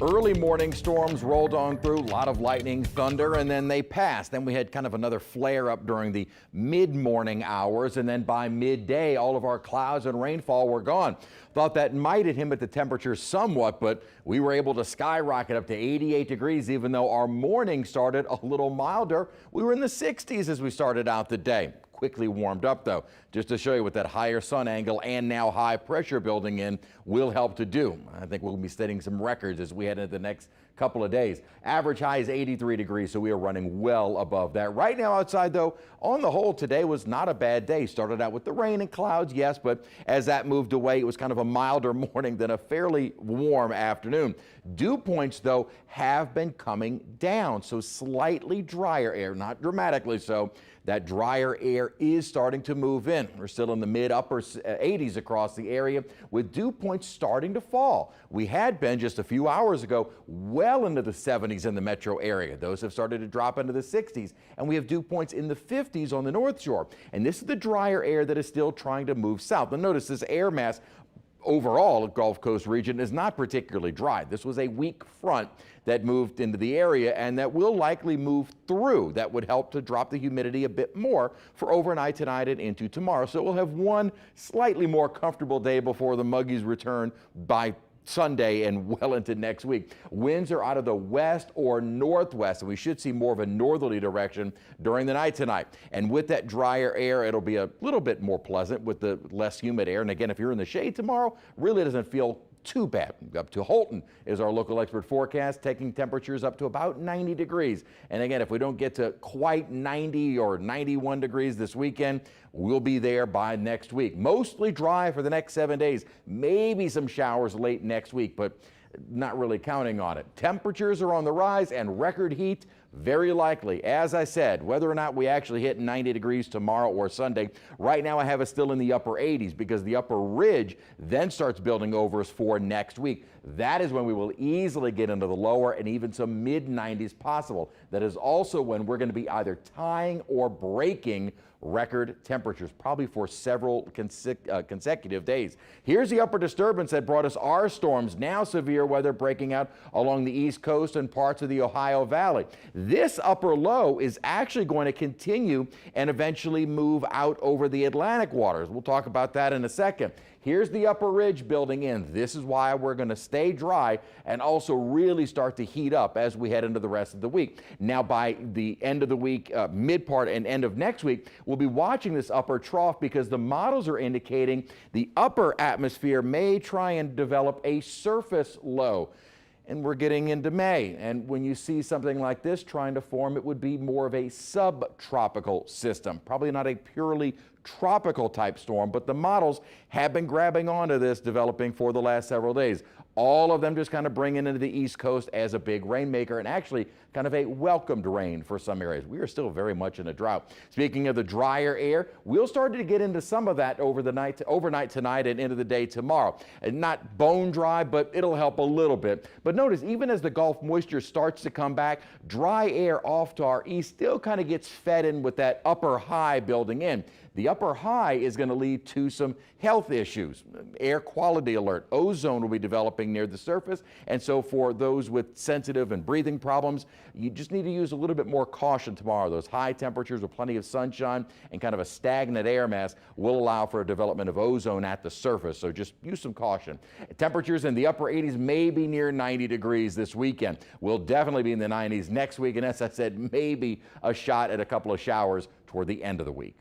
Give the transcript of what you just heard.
Early morning storms rolled on through, a lot of lightning, thunder, and then they passed. Then we had kind of another flare up during the mid-morning hours, and then by midday, all of our clouds and rainfall were gone. Thought that might hit him at the temperatures somewhat, but we were able to skyrocket up to 88 degrees, even though our morning started a little milder. We were in the 60s as we started out the day. Quickly warmed up though, just to show you what that higher sun angle and now high pressure building in will help to do. I think we'll be setting some records as we head into the next couple of days. Average high is 83 degrees, so we are running well above that. Right now outside though, on the whole, today was not a bad day. Started out with the rain and clouds, yes, but as that moved away, it was kind of a milder morning than a fairly warm afternoon. Dew points though have been coming down, so slightly drier air, not dramatically so. That drier air is starting to move in. We're still in the mid-upper 80s across the area with dew points starting to fall. We had been just a few hours ago well into the 70s in the metro area. Those have started to drop into the 60s, and we have dew points in the 50s on the North Shore. And this is the drier air that is still trying to move south. And notice this air mass overall, the Gulf Coast region is not particularly dry. This was a weak front that moved into the area and that will likely move through. That would help to drop the humidity a bit more for overnight tonight and into tomorrow. So we'll have one slightly more comfortable day before the muggies return by Sunday and well into next week. Winds are out of the west or northwest, and we should see more of a northerly direction during the night tonight. And with that drier air, it'll be a little bit more pleasant with the less humid air. And again, if you're in the shade tomorrow, really doesn't feel too bad. Up to Holton is our local expert forecast, taking temperatures up to about 90 degrees. And again, if we don't get to quite 90 or 91 degrees this weekend, we'll be there by next week. Mostly dry for the next 7 days. Maybe some showers late next week, but not really counting on it. Temperatures are on the rise and record heat very likely. As I said, whether or not we actually hit 90 degrees tomorrow or Sunday, right now I have it still in the upper 80s because the upper ridge then starts building over us for next week. That is when we will easily get into the lower and even some mid 90s possible. That is also when we're going to be either tying or breaking record temperatures, probably for several consecutive days. Here's the upper disturbance that brought us our storms. Now severe weather breaking out along the East Coast and parts of the Ohio Valley. This upper low is actually going to continue and eventually move out over the Atlantic waters. We'll talk about that in a second. Here's the upper ridge building in. This is why we're going to stay dry and also really start to heat up as we head into the rest of the week. Now, by the end of the week, mid part and end of next week, we'll be watching this upper trough because the models are indicating the upper atmosphere may try and develop a surface low. And we're getting into May, and when you see something like this trying to form, it would be more of a subtropical system, probably not a purely tropical type storm, but the models have been grabbing onto this, developing for the last several days. All of them just kind of bringing into the East Coast as a big rainmaker and actually kind of a welcomed rain for some areas. We are still very much in a drought. Speaking of the drier air, we'll start to get into some of that overnight tonight and into the day tomorrow. And not bone dry, but it'll help a little bit. But notice, even as the Gulf moisture starts to come back, dry air off to our east still kind of gets fed in with that upper high building in. The upper high is going to lead to some health issues. Air quality alert. Ozone will be developing near the surface. And so for those with sensitive and breathing problems, you just need to use a little bit more caution tomorrow. Those high temperatures with plenty of sunshine and kind of a stagnant air mass will allow for a development of ozone at the surface. So just use some caution. Temperatures in the upper 80s may be near 90 degrees this weekend. We'll definitely be in the 90s next week. And as I said, maybe a shot at a couple of showers toward the end of the week.